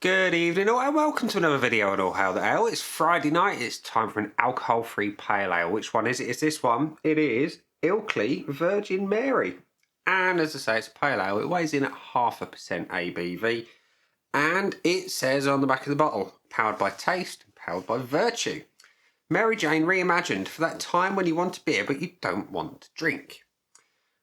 Good evening all and welcome to another video on All Hail the Ale. It's Friday night, it's time for an alcohol-free pale ale. Which one is it? It's this one. It is ILKLEY Virgin Mary. And as I say, it's a pale ale. It weighs in at 0.5% ABV. And it says on the back of the bottle, powered by taste, powered by virtue. Mary Jane reimagined for that time when you want a beer but you don't want to drink.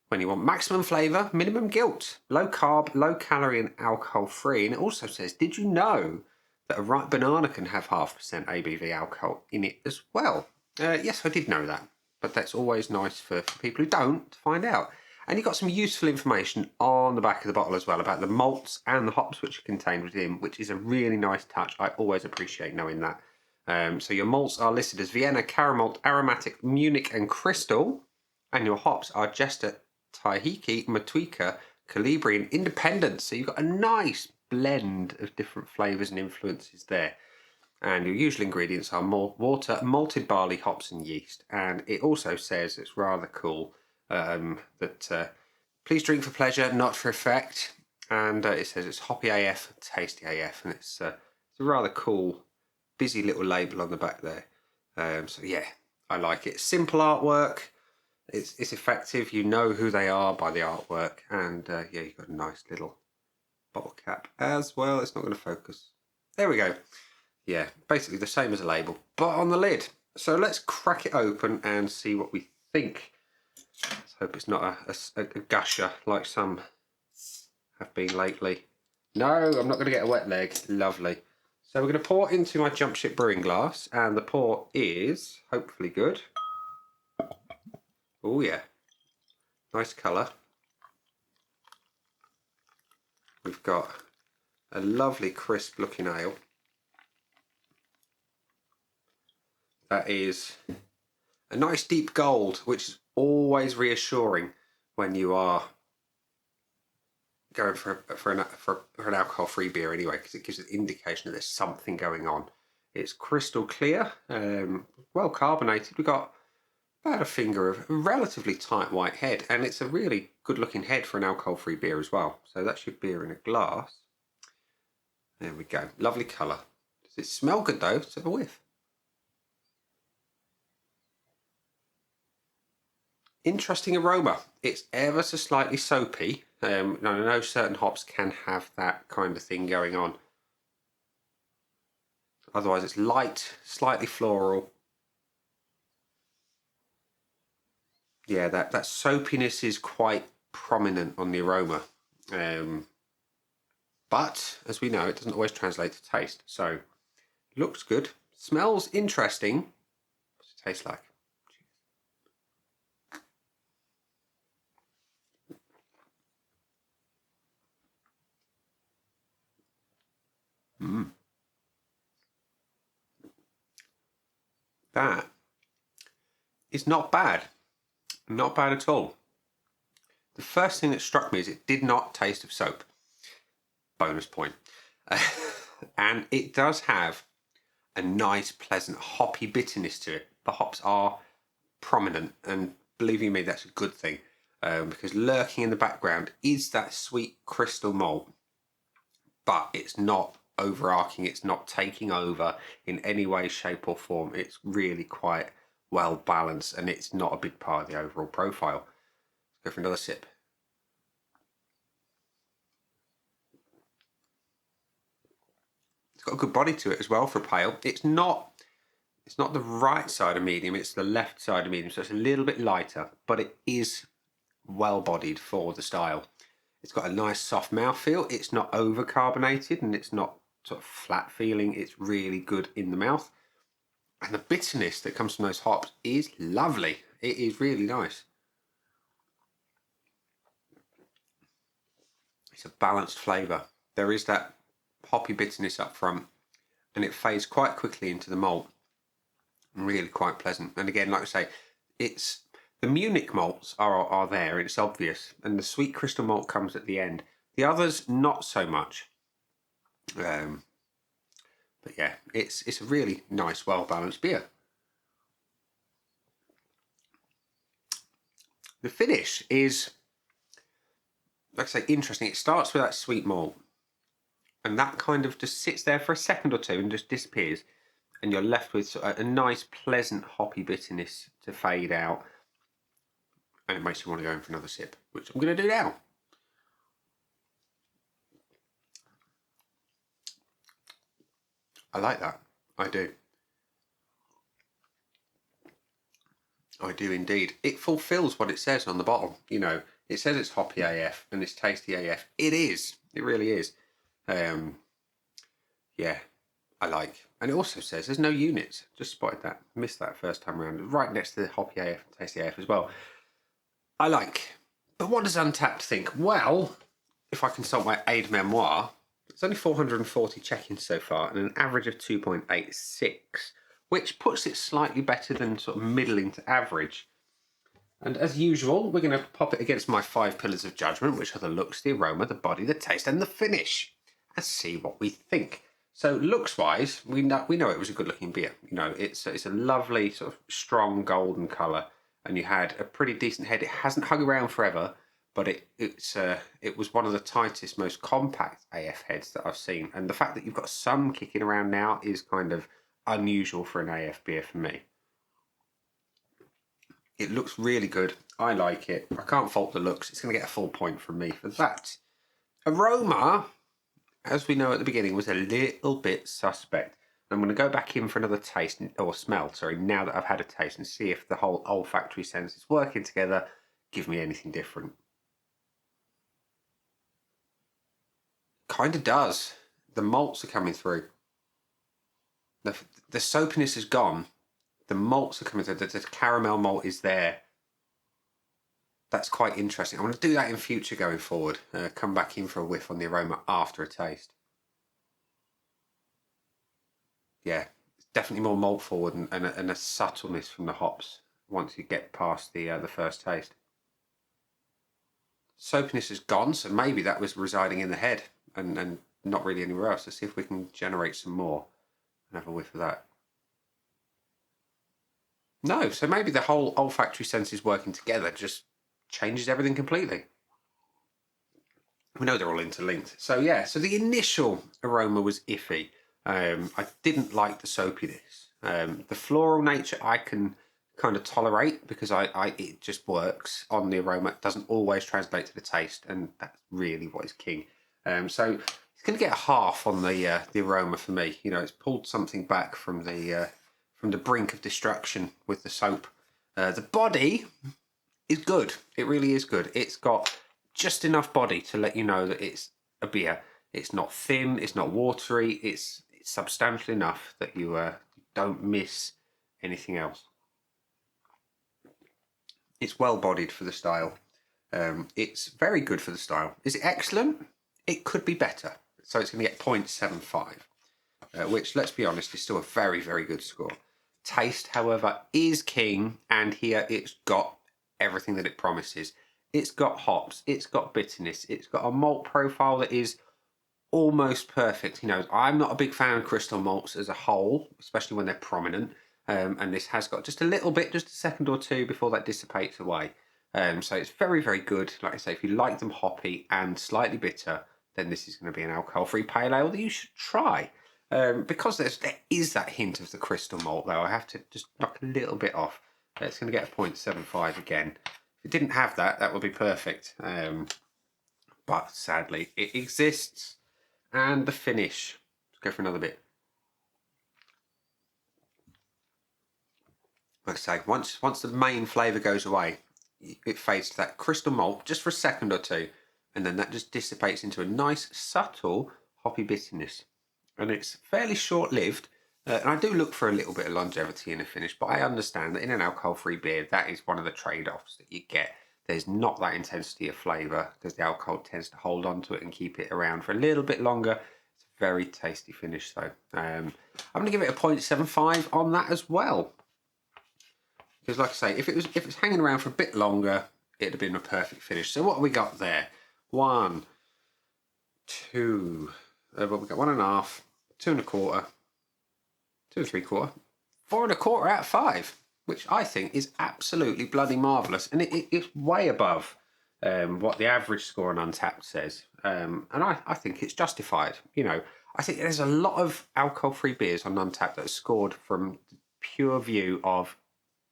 When you want maximum flavour, minimum guilt, low carb, low calorie and alcohol free. And it also says, did you know that a ripe banana can have 0.5% ABV alcohol in it as well? Yes, I did know that, but that's always nice for people who don't to find out. And you've got some useful information on the back of the bottle as well about the malts and the hops which are contained within, which is a really nice touch. I always appreciate knowing that. So your malts are listed as Vienna, Caramalt, Aromatic, Munich and Crystal. And your hops are Jester, Tahiki, Matuika, Colibri and Independence. So you've got a nice blend of different flavours and influences there. And your usual ingredients are water, malted barley, hops and yeast. And it also says, it's rather cool, that please drink for pleasure, not for effect. And it says it's hoppy AF, tasty AF. And it's a rather cool, busy little label on the back there. So yeah, I like it. Simple artwork. It's effective. You know who they are by the artwork, and yeah, you've got a nice little bottle cap as well. It's not going to focus. There we go. Yeah, basically the same as a label, but on the lid. So let's crack it open and see what we think. Let's hope it's not a gusher like some have been lately. No, I'm not going to get a wet leg. Lovely. So we're going to pour into my Jump Ship brewing glass, and the pour is hopefully good. Oh yeah, nice colour. We've got a lovely crisp looking ale. That is a nice deep gold, which is always reassuring when you are going for an alcohol-free beer anyway, because it gives an indication that there's something going on. It's crystal clear, well carbonated. We've got about a finger of a relatively tight white head, and it's a really good looking head for an alcohol-free beer as well. So that's your beer in a glass. There we go. Lovely colour. Does it smell good though? Let's have a whiff. Interesting aroma. It's ever so slightly soapy. I know certain hops can have that kind of thing going on. Otherwise it's light, slightly floral. Yeah, that soapiness is quite prominent on the aroma. But, as we know, it doesn't always translate to taste. So, looks good. Smells interesting. What's it taste like? That is not bad. Not bad at all. The first thing that struck me is it did not taste of soap. Bonus point. And it does have a nice, pleasant, hoppy bitterness to it. The hops are prominent, and believe you me, that's a good thing. Because lurking in the background is that sweet crystal malt, but it's not overarching, it's not taking over in any way, shape or form. It's really quite well balanced, and it's not a big part of the overall profile. Let's go for another sip. It's got a good body to it as well for a pale. It's not the right side of medium, it's the left side of medium, so it's a little bit lighter, but it is well bodied for the style. It's got a nice soft mouthfeel. It's not over carbonated, and it's not sort of flat feeling. It's really good in the mouth. And the bitterness that comes from those hops is lovely. It is really nice. It's a balanced flavour. There is that hoppy bitterness up front, and it fades quite quickly into the malt. Really quite pleasant. And again, like I say, it's the Munich malts are there, and it's obvious. And the sweet crystal malt comes at the end. The others, not so much. But yeah, it's a really nice, well-balanced beer. The finish is, like I say, interesting. It starts with that sweet malt, And that kind of just sits there for a second or two and just disappears. And you're left with a nice, pleasant, hoppy bitterness to fade out. And it makes you want to go in for another sip, which I'm going to do now. I like that. I do. I do indeed. It fulfills what it says on the bottle. You know, it says it's hoppy AF and it's tasty AF. It is. It really is. Yeah, I like. And it also says there's no units. Just spotted that. Missed that first time around. Right next to the hoppy AF and tasty AF as well. I like. But what does Untapped think? Well, if I consult my aid memoir, it's only 440 check-ins so far and an average of 2.86, which puts it slightly better than sort of middling to average. And as usual, we're going to pop it against my 5 pillars of judgment, which are the looks, the aroma, the body, the taste, and the finish, and see what we think. So looks-wise, we know it was a good-looking beer. You know, it's a lovely sort of strong golden colour, and you had a pretty decent head. It hasn't hung around forever, but it was one of the tightest, most compact AF heads that I've seen. And the fact that you've got some kicking around now is kind of unusual for an AF beer for me. It looks really good. I like it. I can't fault the looks. It's going to get a full point from me for that. Aroma, as we know at the beginning, was a little bit suspect. I'm going to go back in for another taste, or smell, sorry, now that I've had a taste, and see if the whole olfactory sense is working together, give me anything different. Kind of does. The malts are coming through. The soapiness is gone. The malts are coming through. The caramel malt is there. That's quite interesting. I'm going to do that in future going forward. Come back in for a whiff on the aroma after a taste. Yeah, it's definitely more malt forward and a subtleness from the hops once you get past the first taste. Soapiness is gone, so maybe that was residing in the head and not really anywhere else. Let's see if we can generate some more and have a whiff of that. No, so maybe the whole olfactory senses working together just changes everything completely. We know they're all interlinked. So yeah, so the initial aroma was iffy. I didn't like the soapiness. The floral nature I can kind of tolerate because it just works on the aroma. It doesn't always translate to the taste, and that's really what is king. So it's going to get a half on the aroma for me. You know, it's pulled something back from the brink of destruction with the soap. The body is good. It really is good. It's got just enough body to let you know that it's a beer. It's not thin. It's not watery. It's substantial enough that you don't miss anything else. It's well bodied for the style. It's very good for the style. Is it excellent? It could be better. So it's going to get 0.75, which, let's be honest, is still a very, very good score. Taste, however, is king, and here it's got everything that it promises. It's got hops, it's got bitterness, it's got a malt profile that is almost perfect. You know, I'm not a big fan of crystal malts as a whole, especially when they're prominent. And this has got just a little bit, just a second or two before that dissipates away. So it's very, very good. Like I say, if you like them hoppy and slightly bitter, then this is going to be an alcohol-free pale ale that you should try. Because there is that hint of the crystal malt, though, I have to just knock a little bit off. It's going to get a 0.75 again. If it didn't have that, that would be perfect. But sadly, it exists. And the finish. Let's go for another bit. Like I say, once the main flavour goes away, it fades to that crystal malt just for a second or two, and then that just dissipates into a nice, subtle, hoppy bitterness. And it's fairly short-lived, and I do look for a little bit of longevity in a finish, but I understand that in an alcohol-free beer, that is one of the trade-offs that you get. There's not that intensity of flavour because the alcohol tends to hold on to it and keep it around for a little bit longer. It's a very tasty finish, though. I'm going to give it a 0.75 on that as well. Because, like I say, if it was hanging around for a bit longer, it'd have been a perfect finish. So what have we got there? 1, 2. Well, we've got 1.5, 2.25, 2 3/4, 4.25 out of 5, which I think is absolutely bloody marvellous. And it's way above what the average score on Untapped says. And I think it's justified. You know, I think there's a lot of alcohol-free beers on Untapped that are scored from the pure view of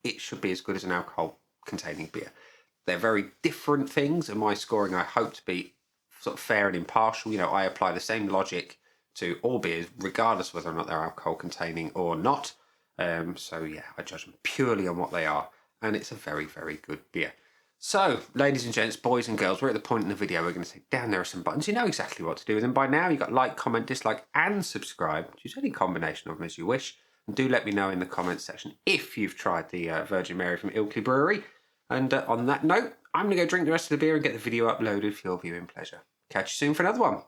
it should be as good as an alcohol-containing beer. They're very different things, and my scoring I hope to be sort of fair and impartial. You know, I apply the same logic to all beers, regardless of whether or not they're alcohol-containing or not. So yeah, I judge them purely on what they are, and it's a very, very good beer. So, ladies and gents, boys and girls, we're at the point in the video we're going to say, down there are some buttons. You know exactly what to do with them by now. You've got like, comment, dislike, and subscribe. Choose any combination of them as you wish. And do let me know in the comments section if you've tried the Virgin Mary from ILKLEY Brewery. And on that note, I'm going to go drink the rest of the beer and get the video uploaded for your viewing pleasure. Catch you soon for another one.